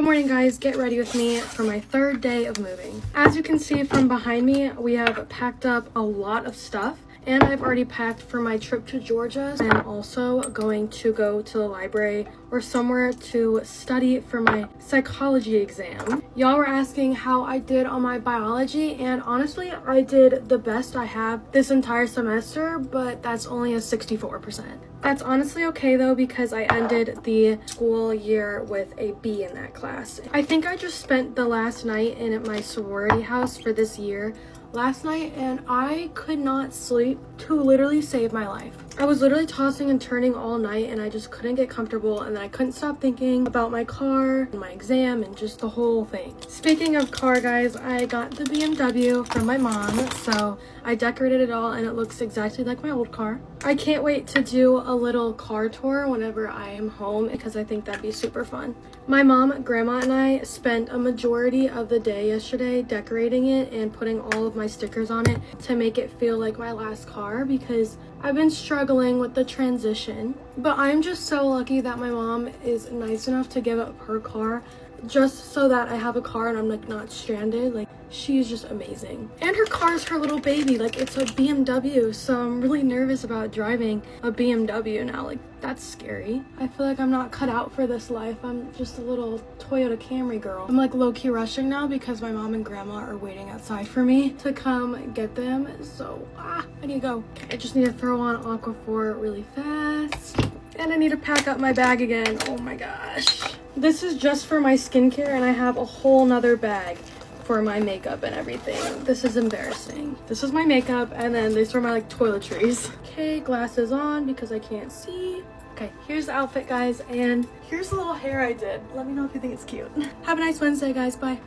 Good morning, guys. Get ready with me for my third day of moving. As you can see from behind me, we have packed up a lot of stuff. And I've already packed for my trip to Georgia. I'm also going to go to the library or somewhere to study for my psychology exam. Y'all were asking how I did on my biology, and honestly, I did the best I have this entire semester, but that's only a 64%. That's honestly okay though, because I ended the school year with a B in that class. I think I just spent the last night in my sorority house for this year last night, and I could not sleep to literally save my life. I was literally tossing and turning all night, and I just couldn't get comfortable, and then I couldn't stop thinking about my car and my exam and just the whole thing. Speaking of car, guys, I got the BMW from my mom, so I decorated it all and it looks exactly like my old car. I can't wait to do a little car tour whenever I am home because I think that'd be super fun. My mom, grandma, and I spent a majority of the day yesterday decorating it and putting all of my stickers on it to make it feel like my last car because I've been struggling with the transition. But I'm just so lucky that my mom is nice enough to give up her car just so that I have a car and I'm like not stranded. Like, she's just amazing. And her car is her little baby. Like, it's a BMW, so I'm really nervous about driving a BMW now. Like, that's scary. I feel like I'm not cut out for this life. I'm just a little Toyota Camry girl. I'm like low-key rushing now because my mom and grandma are waiting outside for me to come get them. So I need to go. I just need to throw on Aquaphor really fast. And I need to pack up my bag again. Oh my gosh. This is just for my skincare, and I have a whole nother bag for my makeup and everything. This is embarrassing. This is my makeup, and then these are my like toiletries. Okay, glasses on because I can't see. Okay, here's the outfit, guys, and here's the little hair I did. Let me know if you think it's cute. Have a nice Wednesday, guys. Bye.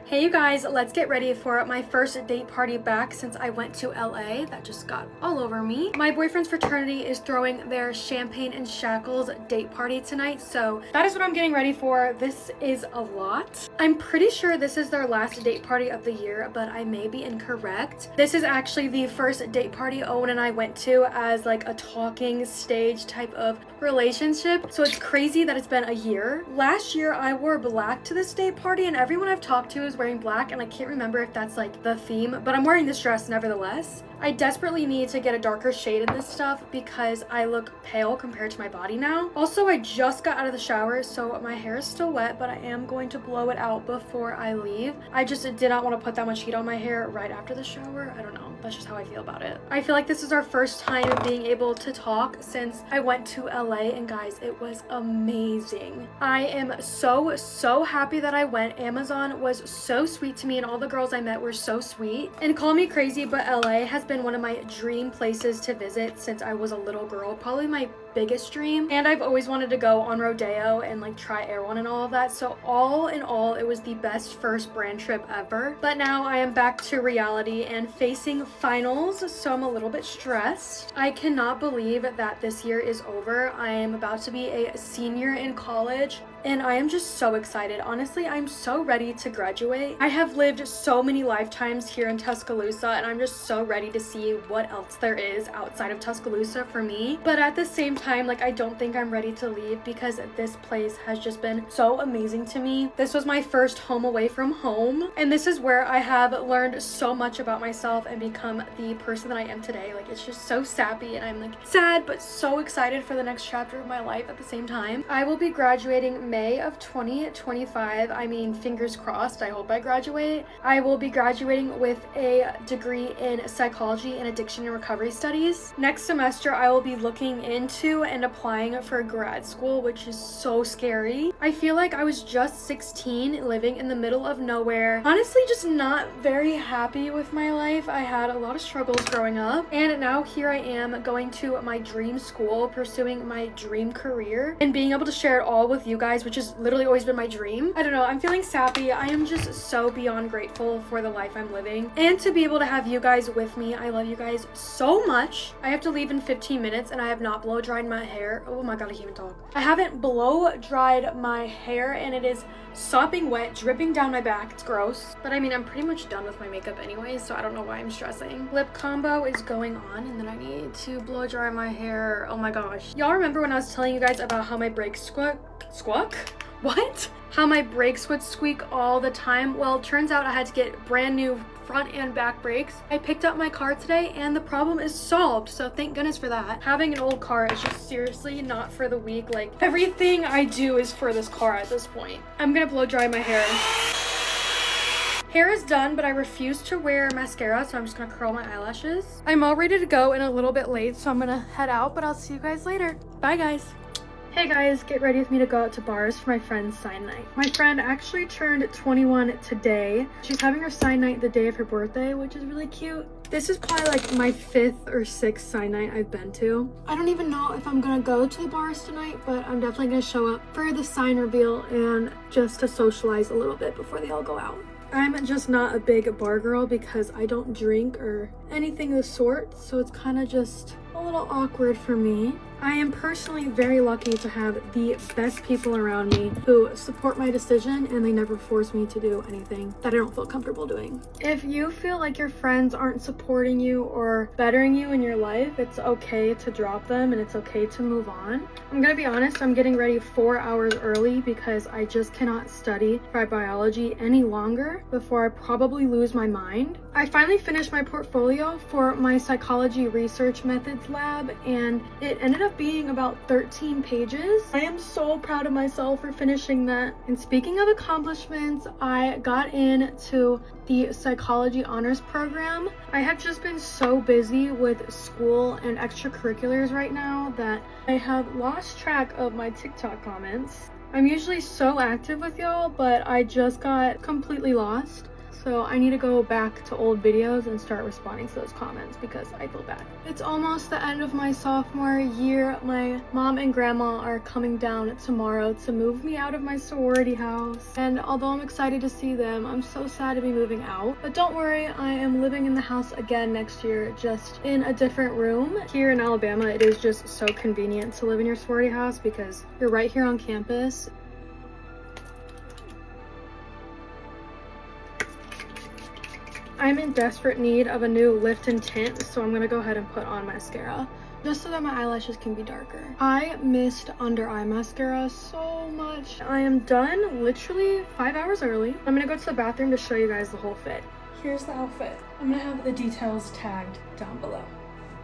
Hey you guys, let's get ready for my first date party back since I went to LA. That just got all over me. My boyfriend's fraternity is throwing their Champagne and Shackles date party tonight, so that is what I'm getting ready for. This is a lot. I'm pretty sure this is their last date party of the year, but I may be incorrect. This is actually the first date party Owen and I went to as like a talking stage type of relationship, so it's crazy that it's been a year. Last year I wore black to this date party, and everyone I've talked to is wearing black, and I can't remember if that's like the theme, but I'm wearing this dress nevertheless. I desperately need to get a darker shade in this stuff because I look pale compared to my body now. Also, I just got out of the shower, so my hair is still wet, but I am going to blow it out before I leave. I just did not want to put that much heat on my hair right after the shower. I don't know. That's just how I feel about it. I feel like this is our first time being able to talk since I went to LA, and guys, it was amazing. I am so happy that I went. Amazon was so sweet to me, and all the girls I met were so sweet. And call me crazy, but LA has been one of my dream places to visit since I was a little girl. Probably my biggest dream, and I've always wanted to go on rodeo and like try Air One and all of that. So all in all, it was the best first brand trip ever. But now I am back to reality and facing finals, so I'm a little bit stressed. I cannot believe that this year is over. I am about to be a senior in college, and I am just so excited. Honestly, I'm so ready to graduate. I have lived so many lifetimes here in Tuscaloosa, and I'm just so ready to see what else there is outside of Tuscaloosa for me. But at the same time, like, I don't think I'm ready to leave because this place has just been so amazing to me. This was my first home away from home, and this is where I have learned so much about myself and become the person that I am today. Like, it's just so sappy, and I'm like sad but so excited for the next chapter of my life at the same time. I will be graduating May of 2025. I mean, fingers crossed. I hope I graduate. I will be graduating with a degree in psychology and addiction and recovery studies. Next semester, I will be looking into and applying for grad school, which is so scary. I feel like I was just 16, living in the middle of nowhere. Honestly, just not very happy with my life. I had a lot of struggles growing up, and now here I am going to my dream school, pursuing my dream career, and being able to share it all with you guys, which has literally always been my dream. I don't know, I'm feeling sappy. I am just so beyond grateful for the life I'm living and to be able to have you guys with me. I love you guys so much. I have to leave in 15 minutes and I have not blow dried my hair. Oh my god, I can't even talk. I haven't blow dried my hair and it is sopping wet, dripping down my back. It's gross. But I mean, I'm pretty much done with my makeup anyway, so I don't know why I'm stressing. Lip combo is going on, and then I need to blow dry my hair. Oh my gosh. Y'all remember when I was telling you guys about how my brakes squawk? What? How my brakes would squeak all the time? Well, turns out I had to get brand new front and back brakes. I picked up my car today and the problem is solved, so thank goodness for that. Having an old car is just seriously not for the weak. Like, everything I do is for this car at this point. I'm gonna blow dry my hair. Hair is done, but I refuse to wear mascara, so I'm just gonna curl my eyelashes. I'm all ready to go and a little bit late, so I'm gonna head out, but I'll see you guys later. Bye, guys. Hey guys, get ready with me to go out to bars for my friend's sign night. My friend actually turned 21 today. She's having her sign night the day of her birthday, which is really cute. This is probably like my 5th or 6th sign night I've been to. I don't even know if I'm gonna go to the bars tonight, but I'm definitely gonna show up for the sign reveal and just to socialize a little bit before they all go out. I'm just not a big bar girl because I don't drink or anything of the sort, so it's kind of just a little awkward for me. I am personally very lucky to have the best people around me who support my decision and they never force me to do anything that I don't feel comfortable doing. If you feel like your friends aren't supporting you or bettering you in your life, it's okay to drop them and it's okay to move on. I'm gonna be honest, I'm getting ready 4 hours early because I just cannot study for biology any longer before I probably lose my mind. I finally finished my portfolio for my psychology research methods lab and it ended up being about 13 pages. I am so proud of myself for finishing that. And speaking of accomplishments, I got into the psychology honors program. I have just been so busy with school and extracurriculars right now that I have lost track of my TikTok comments. I'm usually so active with y'all, but I just got completely lost. So I need to go back to old videos and start responding to those comments because I feel bad. It's almost the end of my sophomore year. My mom and grandma are coming down tomorrow to move me out of my sorority house. And although I'm excited to see them, I'm so sad to be moving out. But don't worry, I am living in the house again next year, just in a different room. Here in Alabama, it is just so convenient to live in your sorority house because you're right here on campus. I'm in desperate need of a new lift and tint, so I'm gonna go ahead and put on mascara just so that my eyelashes can be darker. I missed under eye mascara so much. I am done literally 5 hours early. I'm gonna go to the bathroom to show you guys the whole fit. Here's the outfit. I'm gonna have the details tagged down below.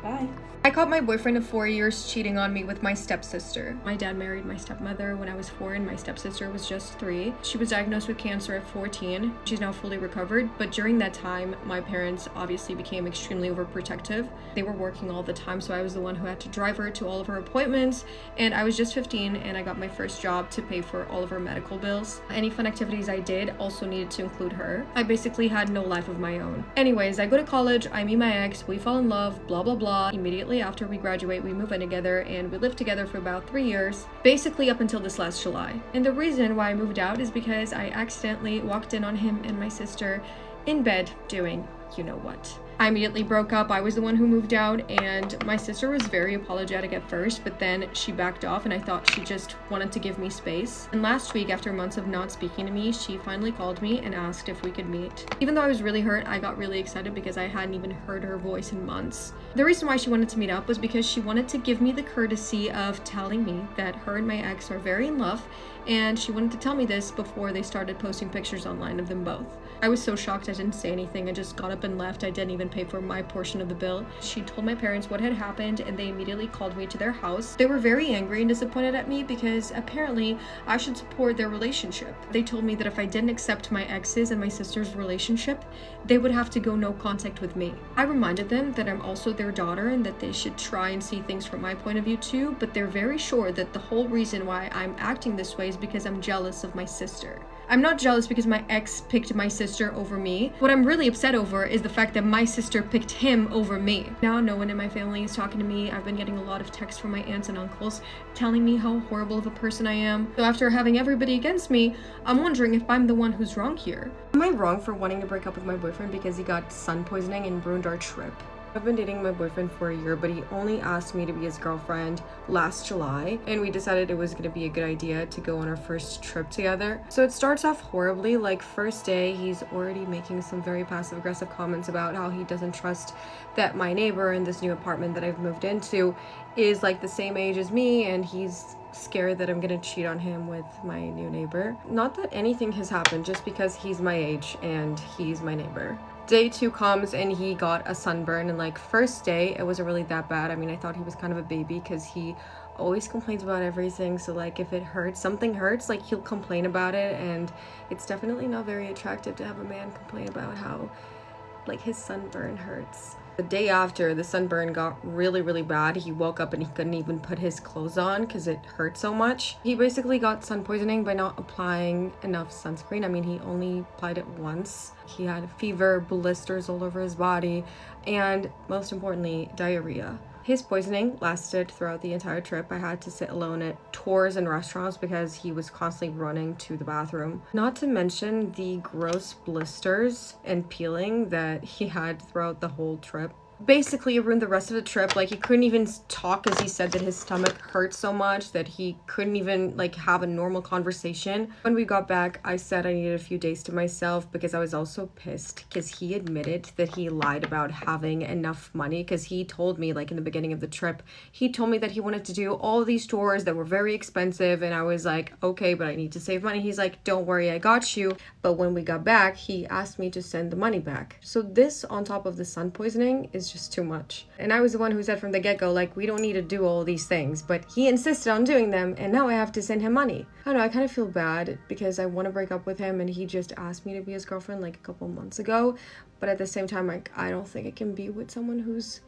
Bye. I caught my boyfriend of 4 years cheating on me with my stepsister. My dad married my stepmother when I was 4 and my stepsister was just 3. She was diagnosed with cancer at 14. She's now fully recovered, but during that time, my parents obviously became extremely overprotective. They were working all the time, so I was the one who had to drive her to all of her appointments, and I was just 15 and I got my first job to pay for all of her medical bills. Any fun activities I did also needed to include her. I basically had no life of my own. Anyways, I go to college, I meet my ex, we fall in love, blah blah blah. Immediately after we graduate, we move in together and we lived together for about 3 years, basically up until this last July. And the reason why I moved out is because I accidentally walked in on him and my sister in bed doing you know what. I immediately broke up. I was the one who moved out, and my sister was very apologetic at first, but then she backed off and I thought she just wanted to give me space. And last week, after months of not speaking to me, she finally called me and asked if we could meet. Even though I was really hurt, I got really excited because I hadn't even heard her voice in months. The reason why she wanted to meet up was because she wanted to give me the courtesy of telling me that her and my ex are very in love, and she wanted to tell me this before they started posting pictures online of them both. I was so shocked I didn't say anything. I just got up and left. I didn't even pay for my portion of the bill. She told my parents what had happened and they immediately called me to their house. They were very angry and disappointed at me because apparently I should support their relationship. They told me that if I didn't accept my ex's and my sister's relationship, they would have to go no contact with me. I reminded them that I'm also their daughter and that they should try and see things from my point of view too, but they're very sure that the whole reason why I'm acting this way is because I'm jealous of my sister. I'm not jealous because my ex picked my sister over me. What I'm really upset over is the fact that my sister picked him over me. Now no one in my family is talking to me. I've been getting a lot of texts from my aunts and uncles telling me how horrible of a person I am. So after having everybody against me, I'm wondering if I'm the one who's wrong here. Am I wrong for wanting to break up with my boyfriend because he got sun poisoning and ruined our trip? I've been dating my boyfriend for a year, but he only asked me to be his girlfriend last July, and we decided it was going to be a good idea to go on our first trip together. So it starts off horribly. Like, first day, he's already making some very passive-aggressive comments about how he doesn't trust that my neighbor in this new apartment that I've moved into is like the same age as me, and he's scared that I'm gonna cheat on him with my new neighbor. Not that anything has happened, just because he's my age and he's my neighbor. Day 2 comes and he got a sunburn, and like first day it wasn't really that bad. I mean, I thought he was kind of a baby because he always complains about everything. So like if it hurts, something hurts, like he'll complain about it, and it's definitely not very attractive to have a man complain about how like his sunburn hurts. The day after, the sunburn got really bad. He woke up and he couldn't even put his clothes on because it hurt so much. He basically got sun poisoning by not applying enough sunscreen. I mean, he only applied it once. He had fever, blisters all over his body, and most importantly, diarrhea. His poisoning lasted throughout the entire trip. I had to sit alone at tours and restaurants because he was constantly running to the bathroom. Not to mention the gross blisters and peeling that he had throughout the whole trip. Basically, it ruined the rest of the trip. Like, he couldn't even talk because he said that his stomach hurt so much that he couldn't even like have a normal conversation. When we got back, I said I needed a few days to myself because I was also pissed because he admitted that he lied about having enough money, because he told me, like in the beginning of the trip, he told me that he wanted to do all these tours that were very expensive, and I was like, okay, but I need to save money. He's like, don't worry, I got you. But when we got back, he asked me to send the money back. So this, on top of the sun poisoning, is just too much. And I was the one who said from the get-go, like, we don't need to do all these things, but he insisted on doing them, and now I have to send him money. I don't know, I kind of feel bad because I want to break up with him, and he just asked me to be his girlfriend like a couple months ago, but at the same time, like, I don't think I can be with someone who's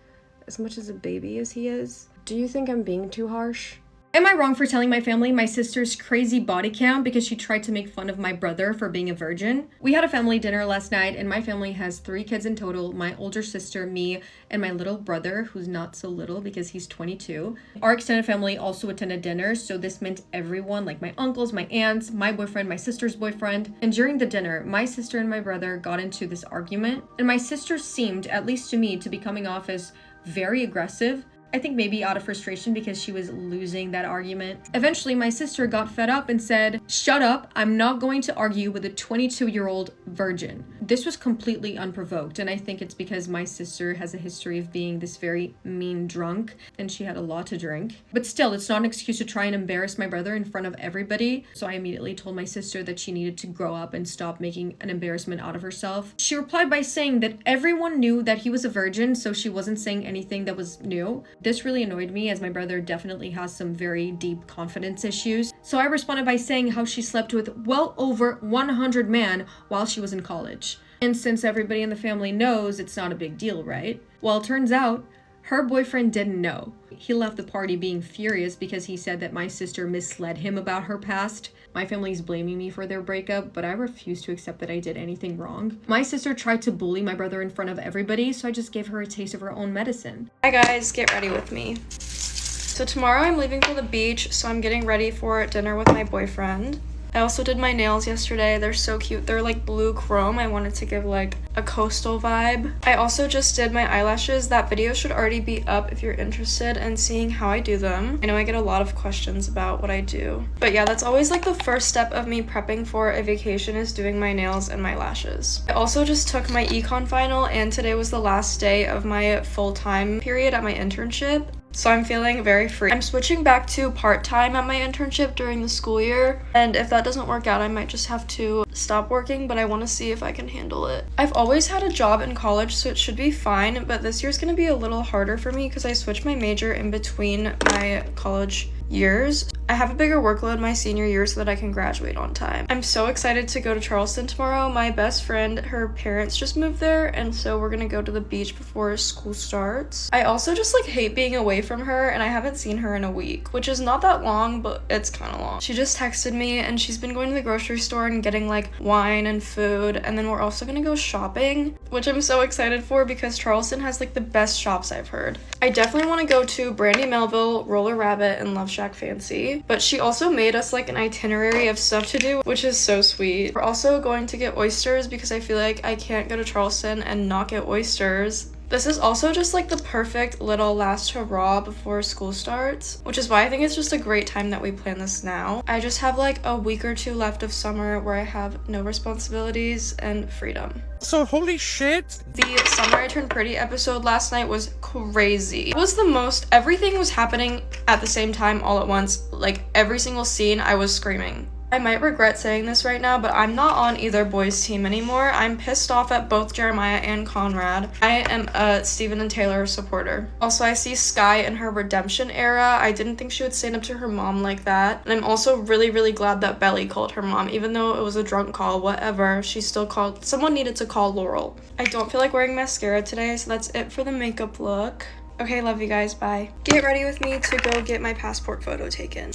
as much as a baby as he is. Do you think I'm being too harsh? Am I wrong for telling my family my sister's crazy body count because she tried to make fun of my brother for being a virgin? We had a family dinner last night, and my family has 3 kids in total: my older sister, me, and my little brother, who's not so little because he's 22. Our extended family also attended dinner, so this meant everyone, like my uncles, my aunts, my boyfriend, my sister's boyfriend. And during the dinner, my sister and my brother got into this argument, and my sister seemed, at least to me, to be coming off as very aggressive. I think maybe out of frustration because she was losing that argument. Eventually, my sister got fed up and said, "Shut up, I'm not going to argue with a 22-year-old virgin." This was completely unprovoked, and I think it's because my sister has a history of being this very mean drunk, and she had a lot to drink. But still, it's not an excuse to try and embarrass my brother in front of everybody, so I immediately told my sister that she needed to grow up and stop making an embarrassment out of herself. She replied by saying that everyone knew that he was a virgin, so she wasn't saying anything that was new. This really annoyed me, as my brother definitely has some very deep confidence issues. So I responded by saying how she slept with well over 100 men while she was in college. And since everybody in the family knows, it's not a big deal, right? Well, it turns out her boyfriend didn't know. He left the party being furious because he said that my sister misled him about her past. My family's blaming me for their breakup, but I refuse to accept that I did anything wrong. My sister tried to bully my brother in front of everybody, so I just gave her a taste of her own medicine. Hi guys, get ready with me. So tomorrow I'm leaving for the beach, so I'm getting ready for dinner with my boyfriend. I also did my nails yesterday. They're so cute. They're like blue chrome. I wanted to give like a coastal vibe. I also just did my eyelashes. That video should already be up if you're interested in seeing how I do them. I know I get a lot of questions about what I do. But yeah, that's always like the first step of me prepping for a vacation, is doing my nails and my lashes. I also just took my econ final, and today was the last day of my full-time period at my internship. So I'm feeling very free. I'm switching back to part-time at my internship during the school year, and if that doesn't work out, I might just have to stop working, but I want to see if I can handle it. I've always had a job in college, so it should be fine, but this year's gonna be a little harder for me because I switched my major in between my college years. I have a bigger workload my senior year so that I can graduate on time. I'm so excited to go to Charleston tomorrow. My best friend, her parents just moved there, and so we're gonna go to the beach before school starts. I also just like hate being away from her, and I haven't seen her in a week, which is not that long, but it's kind of long. She just texted me, and she's been going to the grocery store and getting like wine and food, and then we're also gonna go shopping, which I'm so excited for because Charleston has like the best shops I've heard. I definitely want to go to Brandy Melville, Roller Rabbit, and Love Shack Fancy, but she also made us like an itinerary of stuff to do, which is so sweet. We're also going to get oysters because I feel like I can't go to Charleston and not get oysters. This is also just like the perfect little last hurrah before school starts, which is why I think it's just a great time that we plan this now. I just have like a week or two left of summer where I have no responsibilities and freedom. So holy shit. The Summer I Turned Pretty episode last night was crazy. It was the most, everything was happening at the same time all at once. Like every single scene I was screaming. I might regret saying this right now, but I'm not on either boys' team anymore. I'm pissed off at both Jeremiah and Conrad. I am a Steven and Taylor supporter. Also, I see Sky in her redemption era. I didn't think she would stand up to her mom like that. And I'm also really, really glad that Belly called her mom. Even though it was a drunk call, whatever, she still called. Someone needed to call Laurel. I don't feel like wearing mascara today, so that's it for the makeup look. Okay, love you guys, bye. Get ready with me to go get my passport photo taken.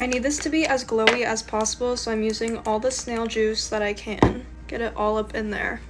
I need this to be as glowy as possible, so I'm using all the snail juice that I can. Get it all up in there.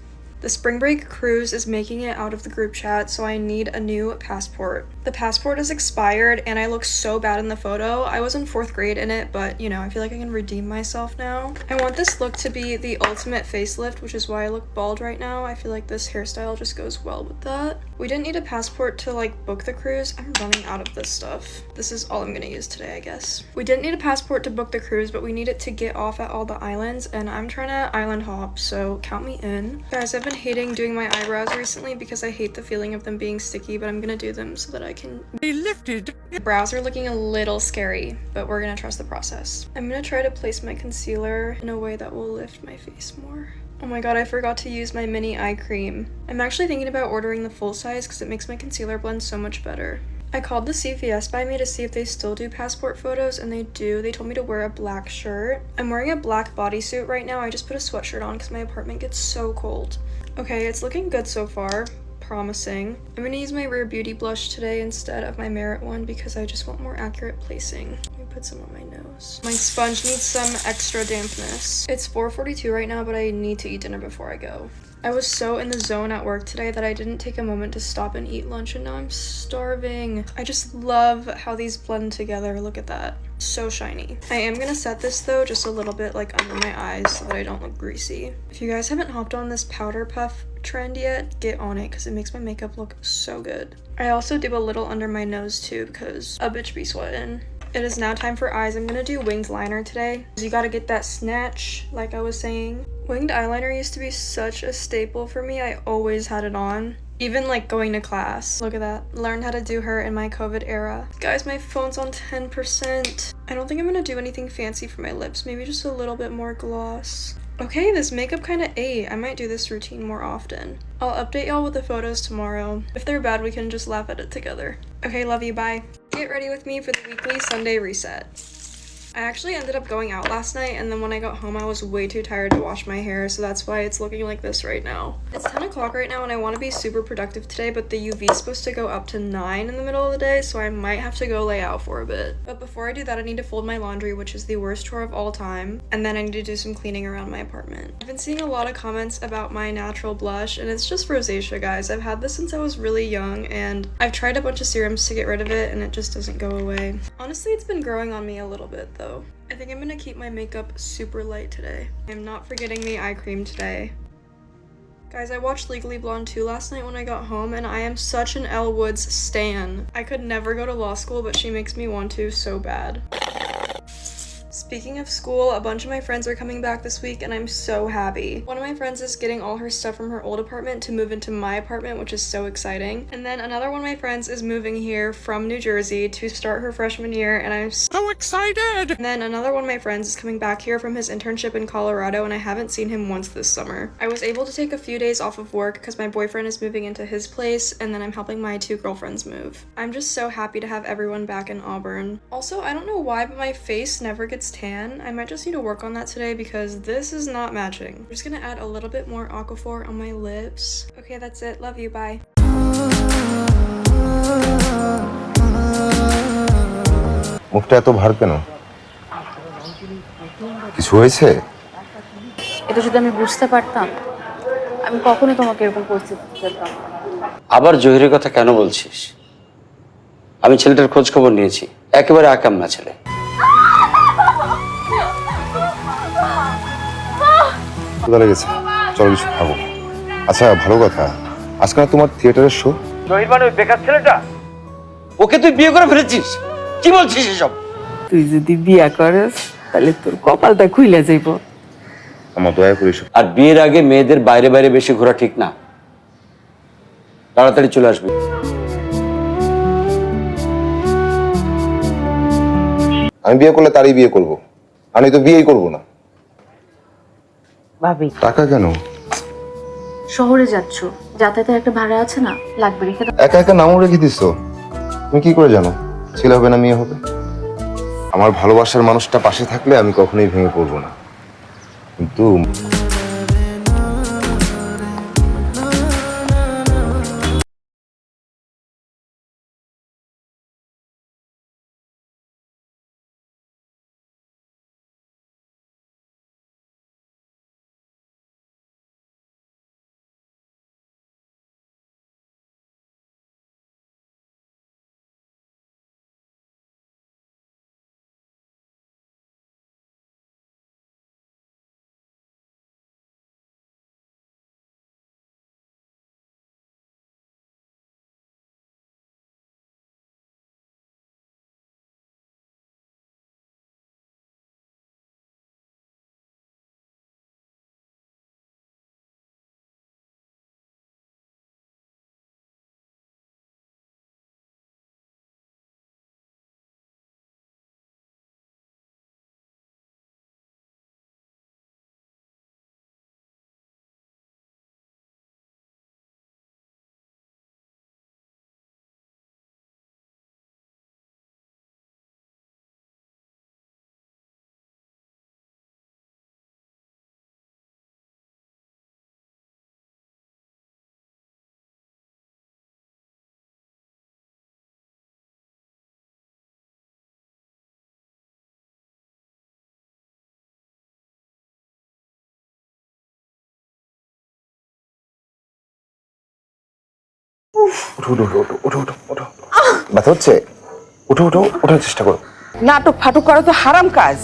The spring break cruise is making it out of the group chat, so I need a new passport. The passport is expired and I look so bad in the photo. I was in 4th grade in it, but you know, I feel like I can redeem myself now. I want this look to be the ultimate facelift, which is why I look bald right now. I feel like this hairstyle just goes well with that. We didn't need a passport to like book the cruise. I'm running out of this stuff. This is all I'm gonna use today, I guess. We didn't need a passport to book the cruise, but we need it to get off at all the islands, and I'm trying to island hop, so count me in. Guys, I've been hating doing my eyebrows recently because I hate the feeling of them being sticky, but I'm gonna do them so that I can They lifted. The brows are looking a little scary, but we're gonna trust the process. I'm gonna try to place my concealer in a way that will lift my face more. Oh my god, I forgot to use my mini eye cream. I'm actually thinking about ordering the full size because it makes my concealer blend so much better. I called the CVS by me to see if they still do passport photos, and they do. They told me to wear a black shirt. I'm wearing a black bodysuit right now. I just put a sweatshirt on because my apartment gets so cold. Okay, it's looking good so far. Promising. I'm gonna use my Rare Beauty blush today instead of my Merit one because I just want more accurate placing. Let me put some on my nose. My sponge needs some extra dampness. It's 4:42 right now, but I need to eat dinner before I go. I was so in the zone at work today that I didn't take a moment to stop and eat lunch, and now I'm starving. I just love how these blend together. Look at that. So shiny. I am gonna set this though just a little bit like under my eyes so that I don't look greasy. If you guys haven't hopped on this powder puff trend yet, get on it because it makes my makeup look so good. I also do a little under my nose too because a bitch be sweating. It is now time for eyes. I'm gonna do winged liner today. You gotta get that snatch, like I was saying. Winged eyeliner used to be such a staple for me. I always had it on. Even like going to class. Look at that. Learned how to do her in my COVID era. Guys, my phone's on 10%. I don't think I'm gonna do anything fancy for my lips. Maybe just a little bit more gloss. Okay, this makeup kind of ate. I might do this routine more often. I'll update y'all with the photos tomorrow. If they're bad, we can just laugh at it together. Okay, love you, bye. Get ready with me for the weekly Sunday reset. I actually ended up going out last night, and then when I got home I was way too tired to wash my hair, so that's why it's looking like this right now. It's 10 o'clock right now and I want to be super productive today, but the UV is supposed to go up to 9 in the middle of the day, so I might have to go lay out for a bit. But before I do that, I need to fold my laundry, which is the worst chore of all time, and then I need to do some cleaning around my apartment. I've been seeing a lot of comments about my natural blush, and it's just rosacea, guys. I've had this since I was really young, and I've tried a bunch of serums to get rid of it, and it just doesn't go away. Honestly, it's been growing on me a little bit though. I think I'm gonna keep my makeup super light today. I'm not forgetting the eye cream today. Guys, I watched Legally Blonde 2 last night when I got home, and I am such an Elle Woods stan. I could never go to law school, but she makes me want to so bad. Speaking of school, a bunch of my friends are coming back this week and I'm so happy. One of my friends is getting all her stuff from her old apartment to move into my apartment, which is so exciting. And then another one of my friends is moving here from New Jersey to start her freshman year, and I'm So excited! And then another one of my friends is coming back here from his internship in Colorado, and I haven't seen him once this summer. I was able to take a few days off of work because my boyfriend is moving into his place, and then I'm helping my 2 girlfriends move. I'm just so happy to have everyone back in Auburn. Also, I don't know why, but my face never gets tan. I might just need to work on that today because this is not matching. I'm just gonna add a little bit more Aquaphor on my lips. Okay, that's it. Love you. Bye. মুখটা এত ভার কেন? কিছু হয়েছে? এটা যদি আমি বুঝতে পারতাম, আমি কখনোই তোমাকে এরকম পরিস্থিতিতে ফেলতাম না। আবার জহিরের কথা কেন বলছিস? আমি ছেলেটার খোঁজ খবর নিয়েছি, একেবারে আকাম্মা ছেলে। ক্ষুধা লেগেছে, চলো কিছু খাবো। আচ্ছা, ভালো কথা, আজকে না তোমার থিয়েটারের শো? জহির মানে ওই বেকার ছেলেটা, ওকে তুই বিয়ে করে ফেলেছিস? কি বলছিস এসব? তুই যদি বিয়া করস তাহলে তোর কপালটা খুইলা যাইব। আমার দয়া করিস। আর বিয়ের আগে মেয়েদের বাইরে বাইরে বেশি ঘোরা ঠিক না, তাড়াতাড়ি চলে আসবি। আমি বিয়ে করলে তারই বিয়ে করব, আমি তো বিয়েই করব না। ভাবি, টাকা কেন? শহরে যাচ্ছ, যাতায়াতের একটা ভাড়া আছে না, লাগবে, রেখে দাও। একা একা নামও রেখে দিচ্ছ। তুমি কি করে জানো ছেলে হবে না মেয়ে হবে? আমার ভালোবাসার মানুষটা পাশে থাকলে আমি কখনোই ভেঙে পড়বো না, কিন্তু উঠো উঠো উঠো উঠো উঠো উঠো, ব্যথা হচ্ছে? উঠো উঠো, ওঠার চেষ্টা করো। নাটক ফাটক করা তো হারাম কাজ।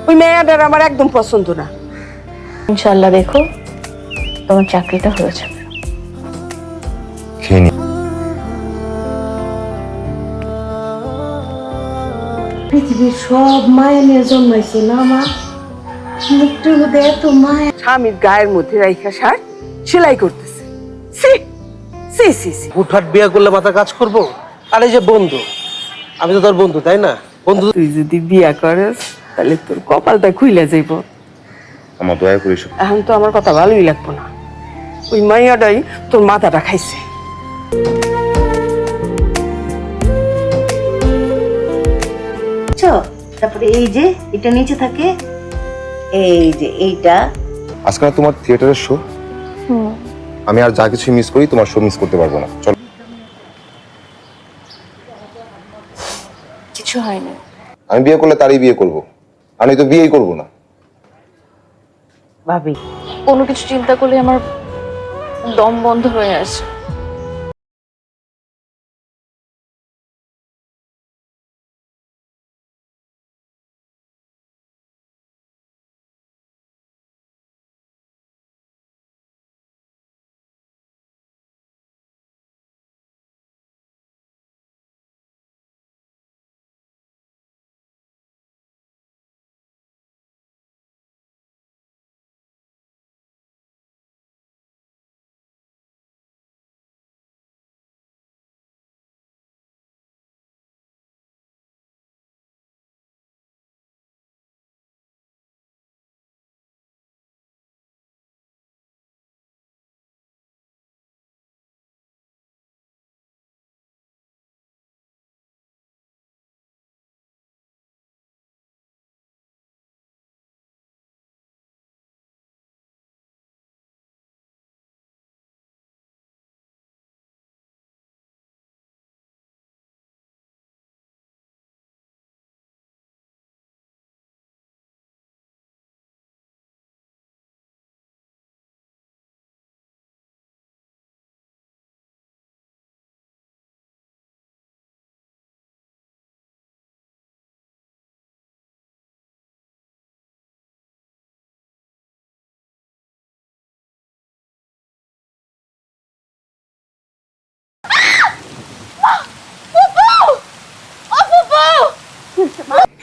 ওই মেয়েটার আমার একদম পছন্দ না। ইনশাআল্লাহ দেখো তোমার চাকরিটা হয়ে যাবে। খেয়ে নি। পৃথিবীর সব মায়া নিয়ে জন্মাইছে না মা, মুখটার মধ্যে এত মায়া। স্বামীর গায়ের মধ্যে রাইখা শার্ট সেলাই করতেছে। সি সি সি সি। হুটহাট বিয়ে করলে মাথা কাজ করবো? আর এই যে বন্ধু, আমি তো তোর বন্ধু, তাই না? বন্ধু তুই যদি বিয়া করস তাহলে তোর কপালটা খুইলা যাইব। আমার দয়া করিস। এখন তো আমার কথা ভালোই লাগবো না। ওই মাইয়াটাই তোর মাথাটা খাইছে। তারপরে এই যে এটা নিচে থাকে, এই যে এইটা। আজকে না তোমার থিয়েটারের শো? আমি আর যা কিছু মিস করি তোমার শো মিস করতে পারবো না। চলো। কিছু হয়নি। আমি বিয়ে করলে তারই বিয়ে করব, আমি তো বিয়েই করব না। ভাবি, কোনো কিছু চিন্তা করলে আমার দম বন্ধ হয়ে আসে।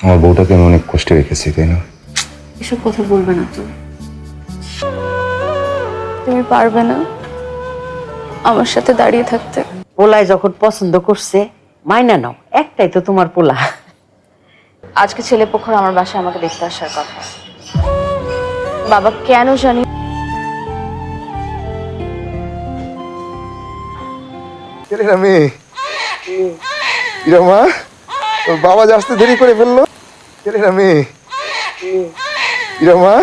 আমার বউটাকে আমি অনেক কষ্টে রেখেছি, তাই না? এসব কথা বলবে না তো। তুমি পারবে না আমার সাথে দাঁড়িয়ে থাকতে? পোলায় যখন পছন্দ করছে মাইনা নাও, একটাই তো তোমার পোলা। আজকে ছেলেপক্ষর আমার বাসায় আমাকে দেখতে আসার কথা। বাবা কেন জানি ছেলেরা মেয়ে ইরা মা, তোর বাবা যে আসতে দেরি করে ফেললো। ছেলেরা মেয়ে ইরা মা,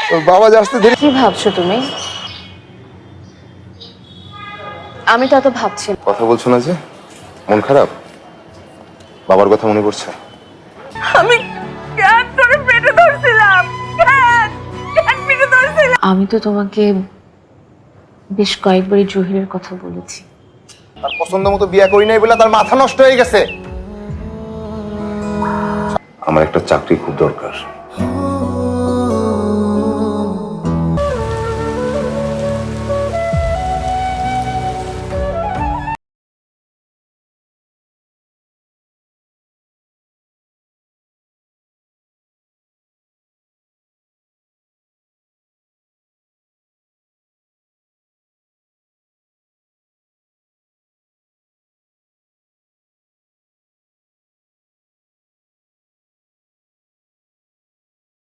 তোর বাবা যে আসতে দেরি। কি ভাবছো তুমি? আমি তো এত ভাবছি না। কথা বলছো না যে? মন খারাপ? বাবার কথা মনে পড়ছে? আমি কেন তোরে পেটে ধরছিলাম? কেন পেটে ধরছিলাম? আমি তো তোমাকে বেশ কয়েকবারই জহিরের কথা বলেছি। তার পছন্দ মতো বিয়ে করি নাই বলে তার মাথা নষ্ট হয়ে গেছে। আমার একটা চাকরি খুব দরকার।